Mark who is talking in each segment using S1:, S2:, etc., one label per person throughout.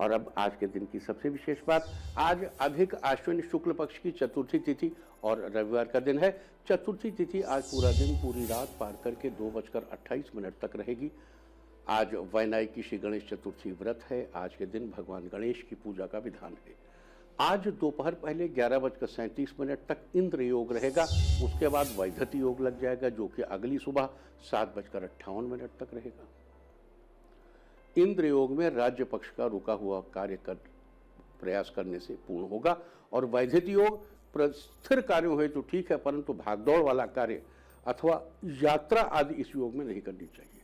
S1: और अब आज के दिन की सबसे विशेष बात, आज अधिक आश्विन शुक्ल पक्ष की चतुर्थी तिथि और रविवार का दिन है। चतुर्थी तिथि आज पूरा दिन पूरी रात पार करके 2:28 तक रहेगी। आज वैनायकी श्री गणेश चतुर्थी व्रत है। आज के दिन भगवान गणेश की पूजा का विधान है। आज दोपहर पहले 11:37 तक इंद्र योग रहेगा। उसके बाद वैधति योग लग जाएगा, जो कि अगली सुबह 7:58 तक रहेगा। इंद्र योग में राज्य पक्ष का रुका हुआ कार्य कर प्रयास करने से पूर्ण होगा और वैधति योग स्थिर कार्यों है तो ठीक है, परंतु भागदौड़ वाला कार्य अथवा यात्रा आदि इस योग में नहीं करनी चाहिए।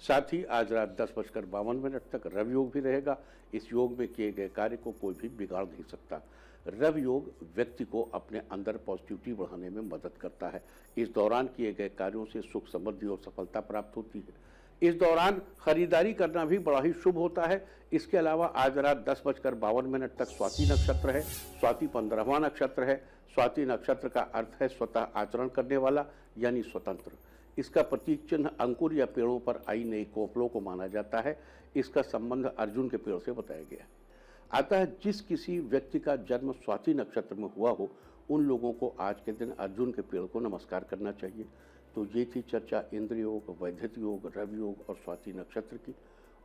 S1: साथ ही आज रात 10:52 तक रवि योग भी रहेगा। इस योग में किए गए कार्य को कोई भी बिगाड़ नहीं सकता। रवि योग व्यक्ति को अपने अंदर पॉजिटिविटी बढ़ाने में मदद करता है। इस दौरान किए गए कार्यों से सुख समृद्धि और सफलता प्राप्त होती है। इस दौरान खरीदारी करना भी बड़ा ही शुभ होता है। इसके अलावा आज रात 10:52 तक स्वाति नक्षत्र है। स्वाति 15वां नक्षत्र है। स्वाति नक्षत्र का अर्थ है स्वतः आचरण करने वाला, यानी स्वतंत्र। इसका प्रतीक चिन्ह अंकुर या पेड़ों पर आई नई कोपलों को माना जाता है। इसका संबंध अर्जुन के पेड़ से बताया गया है। अतः जिस किसी व्यक्ति का जन्म स्वाति नक्षत्र में हुआ हो, उन लोगों को आज के दिन अर्जुन के पेड़ को नमस्कार करना चाहिए। तो ये थी चर्चा इंद्र योग, वैधति योग, रवि योग और स्वाति नक्षत्र की।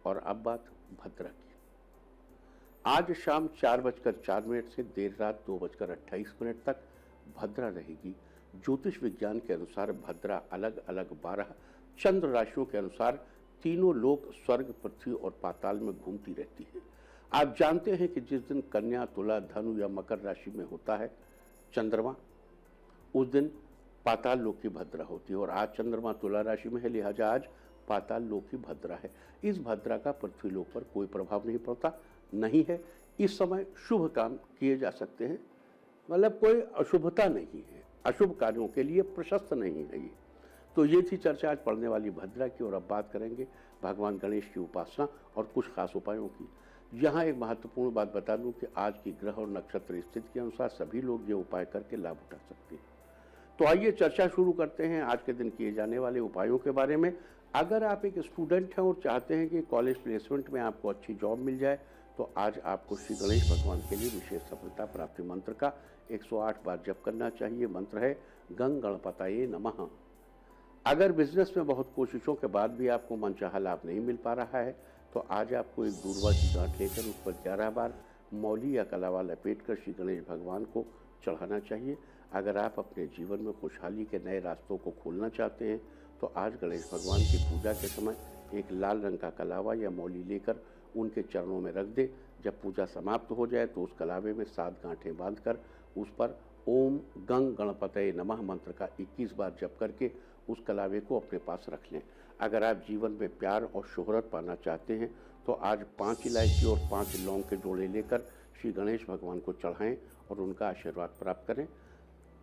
S1: और अब बात भद्रा की। आज शाम 4:04 से देर रात 2:28 तक भद्रा रहेगी। ज्योतिष विज्ञान के अनुसार भद्रा अलग अलग 12 चंद्र राशियों के अनुसार तीनों लोक, स्वर्ग, पृथ्वी और पाताल में घूमती रहती है। आप जानते हैं कि जिस दिन कन्या, तुला, धनु या मकर राशि में होता है चंद्रमा, उस दिन पाताल लोक की भद्रा होती है। और आज चंद्रमा तुला राशि में है, लिहाजा आज पाताल लोक की भद्रा है। इस भद्रा का पृथ्वी लोक पर कोई प्रभाव नहीं पड़ता, नहीं है। इस समय शुभ काम किए जा सकते हैं, मतलब कोई अशुभता नहीं है। अशुभ कार्यों के लिए प्रशस्त नहीं है ये। तो ये थी चर्चा आज पड़ने वाली भद्रा की। और अब बात करेंगे भगवान गणेश की उपासना और कुछ खास उपायों की। यहाँ एक महत्वपूर्ण बात बता दूं कि आज की ग्रह और नक्षत्र स्थिति के अनुसार सभी लोग ये उपाय करके लाभ उठा सकते हैं। तो आइए चर्चा शुरू करते हैं आज के दिन किए जाने वाले उपायों के बारे में। अगर आप एक स्टूडेंट हैं और चाहते हैं कि कॉलेज प्लेसमेंट में आपको अच्छी जॉब मिल जाए, तो आज आपको श्री गणेश भगवान के लिए विशेष सफलता प्राप्ति मंत्र का 108 बार जप करना चाहिए। मंत्र है गंग गणपतये नमः। अगर बिजनेस में बहुत कोशिशों के बाद भी आपको मनचाहा लाभ नहीं मिल पा रहा है, तो आज आपको एक दूर्वा की गांठ लेकर उस पर 11 बार मौली या कलावा लपेटकर श्री गणेश भगवान को चढ़ाना चाहिए। अगर आप अपने जीवन में खुशहाली के नए रास्तों को खोलना चाहते हैं, तो आज गणेश भगवान की पूजा के समय एक लाल रंग का कलावा या मौली लेकर उनके चरणों में रख दे। जब पूजा समाप्त हो जाए तो उस कलावे में 7 गांठें बांधकर उस पर ओम गंग गणपतये नमः मंत्र का 21 बार जप करके उस कलावे को अपने पास रख लें। अगर आप जीवन में प्यार और शोहरत पाना चाहते हैं, तो आज 5 इलायची और 5 लौंग के जोड़े लेकर श्री गणेश भगवान को चढ़ाएं और उनका आशीर्वाद प्राप्त करें।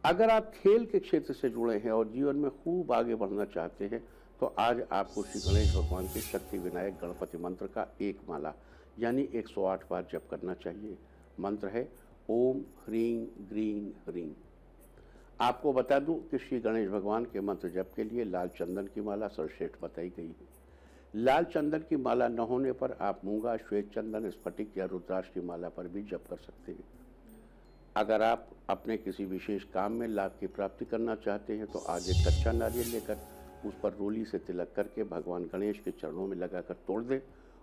S1: अगर आप खेल के क्षेत्र से जुड़े हैं और जीवन में खूब आगे बढ़ना चाहते हैं, तो आज आपको श्री गणेश भगवान के शक्ति विनायक गणपति मंत्र का 1 माला यानी 108 बार जप करना चाहिए। मंत्र है ओम ह्रीं ग्रीं ह्रीं। आपको बता दूं कि श्री गणेश भगवान के मंत्र जप के लिए लाल चंदन की माला सर्वश्रेष्ठ बताई गई है। लाल चंदन की माला न होने पर आप मूंगा, श्वेत चंदन, स्फटिक या रुद्राक्ष की माला पर भी जप कर सकते हैं। अगर आप अपने किसी विशेष काम में लाभ की प्राप्ति करना चाहते हैं, तो आज एक कच्चा नारियल लेकर उस पर रोली से तिलक करके भगवान गणेश के चरणों में लगाकर तोड़ दें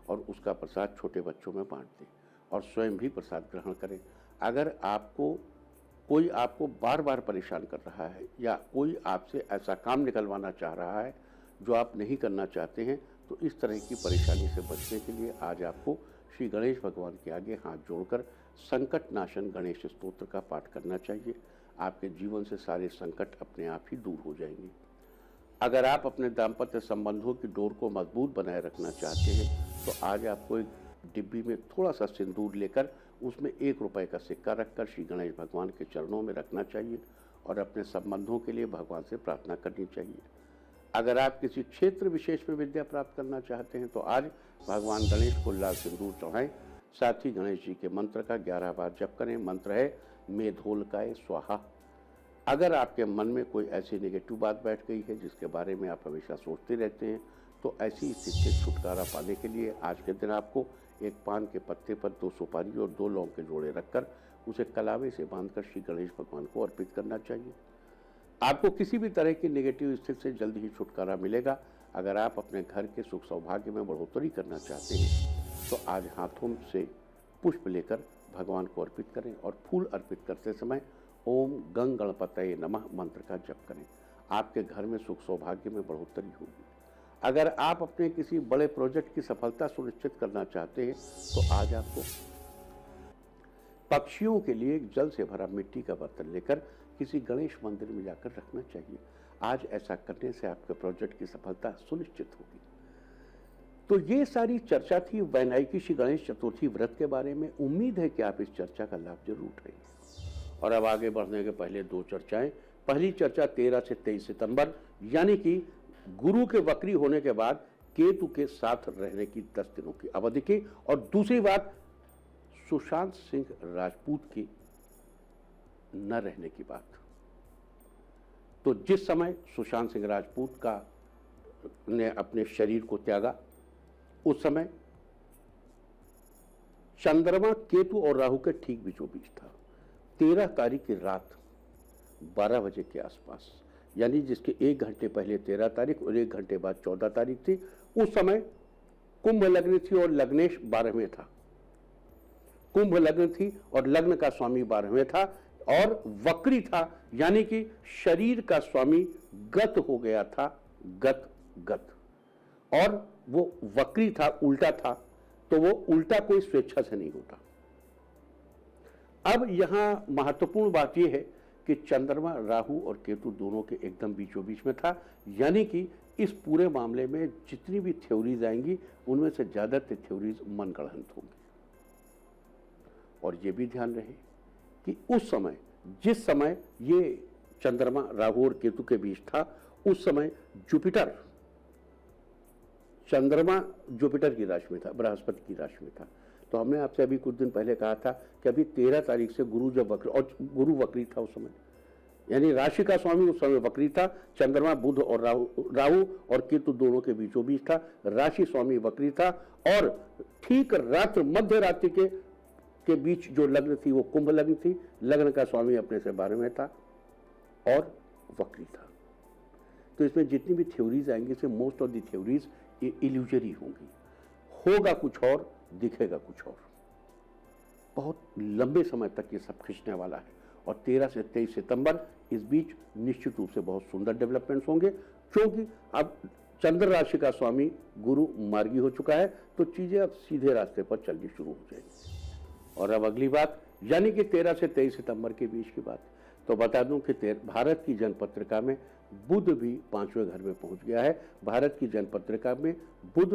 S1: और उसका प्रसाद छोटे बच्चों में बांट दें और स्वयं भी प्रसाद ग्रहण करें। अगर कोई आपको बार बार परेशान कर रहा है या कोई आपसे ऐसा काम निकलवाना चाह रहा है जो आप नहीं करना चाहते हैं, तो इस तरह की परेशानी से बचने के लिए आज आपको श्री गणेश भगवान के आगे हाथ जोड़कर संकट नाशन गणेश स्तोत्र का पाठ करना चाहिए। आपके जीवन से सारे संकट अपने आप ही दूर हो जाएंगे। अगर आप अपने दाम्पत्य संबंधों की डोर को मजबूत बनाए रखना चाहते हैं, तो आज आपको एक डिब्बी में थोड़ा सा सिंदूर लेकर उसमें 1 रुपए का सिक्का रखकर श्री गणेश भगवान के चरणों में रखना चाहिए और अपने संबंधों के लिए भगवान से प्रार्थना करनी चाहिए। अगर आप किसी क्षेत्र विशेष में विद्या प्राप्त करना चाहते हैं, तो आज भगवान गणेश को लाल सिंदूर चढ़ाएं। साथ ही गणेश जी के मंत्र का 11 बार जप करें। मंत्र है मेधोलकाय स्वाहा। अगर आपके मन में कोई ऐसी नेगेटिव बात बैठ गई है जिसके बारे में आप हमेशा सोचते रहते हैं, तो ऐसी स्थिति से छुटकारा पाने के लिए आज के दिन आपको एक पान के पत्ते पर 2 सुपारी और 2 लौंग के जोड़े रखकर उसे कलावे से बांधकर श्री गणेश भगवान को अर्पित करना चाहिए। आपको किसी भी तरह की नेगेटिव स्थिति से जल्द ही छुटकारा मिलेगा। अगर आप अपने घर के सुख सौभाग्य में बढ़ोतरी करना चाहते हैं तो आज हाथों से पुष्प लेकर भगवान को अर्पित करें और फूल अर्पित करते समय ओम गंग गणपतये नमः मंत्र का जप करें। आपके घर में सुख सौभाग्य में बढ़ोतरी होगी। अगर आप अपने किसी बड़े प्रोजेक्ट की सफलता सुनिश्चित करना चाहते हैं तो आज आपको पक्षियों के लिए एक जल से भरा मिट्टी का बर्तन लेकर किसी गणेश मंदिर में जाकर रखना चाहिए। आज ऐसा करने से आपके प्रोजेक्ट की सफलता सुनिश्चित होगी। तो ये सारी चर्चा थी वैनायकी श्री गणेश चतुर्थी व्रत के बारे में। उम्मीद है कि आप इस चर्चा का लाभ जरूर उठाएंगे। और अब आगे बढ़ने के पहले 2 चर्चाएं। पहली चर्चा 13 से 23 सितंबर यानी कि गुरु के वक्री होने के बाद केतु के साथ रहने की 10 दिनों की अवधि की, और दूसरी बात सुशांत सिंह राजपूत की न रहने की बात। तो जिस समय सुशांत सिंह राजपूत ने अपने शरीर को त्यागा उस समय चंद्रमा केतु और राहु के ठीक बीचों बीच था। 13 तारीख की रात 12 बजे के आसपास, यानी जिसके 1 घंटे पहले 13 तारीख और 1 घंटे बाद 14 तारीख थी। उस समय कुंभ लग्न थी और लग्नेश 12वें था। कुंभ लग्न थी और लग्न का स्वामी 12वें था और वक्री था, यानी कि शरीर का स्वामी गत हो गया था। गत और वो वक्री था, उल्टा था। तो वो उल्टा कोई स्वेच्छा से नहीं होता। अब यहां महत्वपूर्ण बात यह है कि चंद्रमा राहु और केतु दोनों के एकदम बीचों बीच में था, यानी कि इस पूरे मामले में जितनी भी थ्योरीज आएंगी उनमें से ज्यादातर थ्योरीज मनगढ़ंत होंगी। और ये भी ध्यान रहे कि उस समय जिस समय ये चंद्रमा राहु और केतु के बीच था उस समय जुपिटर, चंद्रमा जुपिटर की राशि में था, बृहस्पति की राशि में था। तो हमने आपसे अभी कुछ दिन पहले कहा था कि अभी 13 तारीख से गुरु जब वक्र, और गुरु वक्री था उस समय, यानी राशि का स्वामी उस समय वक्री था। चंद्रमा बुध और राहु और केतु दोनों के बीचों बीच था। राशि स्वामी वक्री था और ठीक रात्र मध्य रात्रि के बीच जो लग्न थी वो कुंभ लग्न थी। लग्न का स्वामी अपने से 12वें था और वक्री था। तो इसमें जितनी भी थ्योरीज आएंगी इसमें most of the theories illusory होंगी। होगा कुछ और, दिखेगा कुछ और। बहुत लंबे समय तक ये सब खींचने वाला है और 13 से 23 सितंबर इस बीच निश्चित रूप से बहुत सुंदर डेवलपमेंट्स होंगे, क्योंकि अब चंद्र राशि का स्वामी गुरु मार्गी हो चुका है। तो चीजें अब सीधे रास्ते पर चलनी शुरू हो जाएंगी। और अब अगली बात, यानी कि 13 से 23 सितंबर के बीच की बात, तो बता दूं कि भारत की जनपत्रिका में बुध भी 5वें घर में पहुंच गया है। भारत की जनपत्रिका में बुध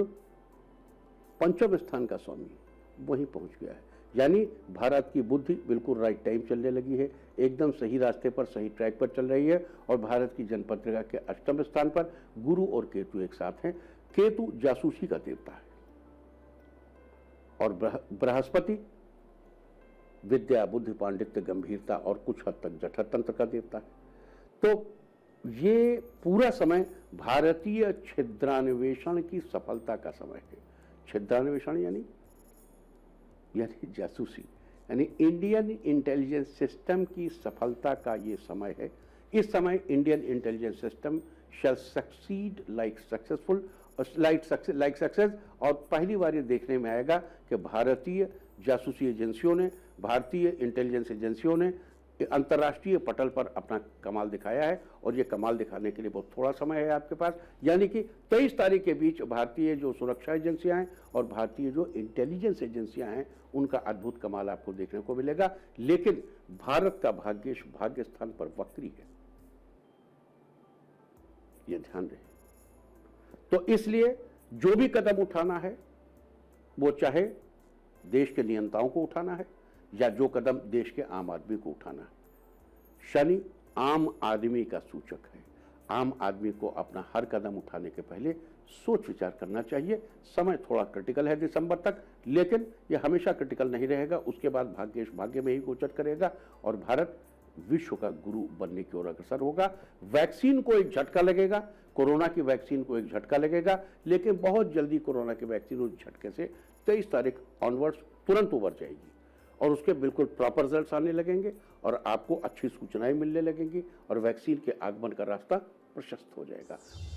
S1: 5वें स्थान का स्वामी वहीं पहुंच गया है, यानी भारत की बुद्धि बिल्कुल राइट टाइम चलने लगी है, एकदम सही रास्ते पर, सही ट्रैक पर चल रही है। और भारत की जनपत्रिका के 8वें स्थान पर गुरु और केतु एक साथ हैं। केतु जासूसी का देवता है और बृहस्पति विद्या, बुद्धि, पांडित्य, गंभीरता और कुछ हद तक जठर तंत्र का देवता है। तो ये पूरा समय भारतीय छिद्रान्वेषण की सफलता का समय है। छिद्रान्वेषण यानी जासूसी, यानी इंडियन इंटेलिजेंस सिस्टम की सफलता का ये समय है। इस समय इंडियन इंटेलिजेंस सिस्टम शैल सक्सीड लाइक सक्सेस। और पहली बार ये देखने में आएगा कि भारतीय जासूसी एजेंसियों ने, भारतीय इंटेलिजेंस एजेंसियों ने अंतर्राष्ट्रीय पटल पर अपना कमाल दिखाया है। और ये कमाल दिखाने के लिए बहुत थोड़ा समय है आपके पास, यानी कि 23 तारीख के बीच भारतीय जो सुरक्षा एजेंसियां हैं और भारतीय जो इंटेलिजेंस एजेंसियां हैं उनका अद्भुत कमाल आपको देखने को मिलेगा। लेकिन भारत का भाग्येश भाग्य स्थान पर वक्री है, ये ध्यान रहे। तो इसलिए जो भी कदम उठाना है वो चाहे देश के नियंताओं को उठाना है या जो कदम देश के आम आदमी को उठाना है। शनि आम आदमी का सूचक है। आम आदमी को अपना हर कदम उठाने के पहले सोच विचार करना चाहिए। समय थोड़ा क्रिटिकल है दिसंबर तक, लेकिन यह हमेशा क्रिटिकल नहीं रहेगा। उसके बाद भाग्येश भाग्य में ही गोचर करेगा और भारत विश्व का गुरु बनने की ओर अग्रसर होगा। वैक्सीन को एक झटका लगेगा, कोरोना की वैक्सीन को एक झटका लगेगा, लेकिन बहुत जल्दी कोरोना की वैक्सीन उस झटके से 23 तारीख ऑनवर्ड्स तुरंत उभर जाएगी और उसके बिल्कुल प्रॉपर रिजल्ट्स आने लगेंगे और आपको अच्छी सूचनाएं मिलने लगेंगी और वैक्सीन के आगमन का रास्ता प्रशस्त हो जाएगा।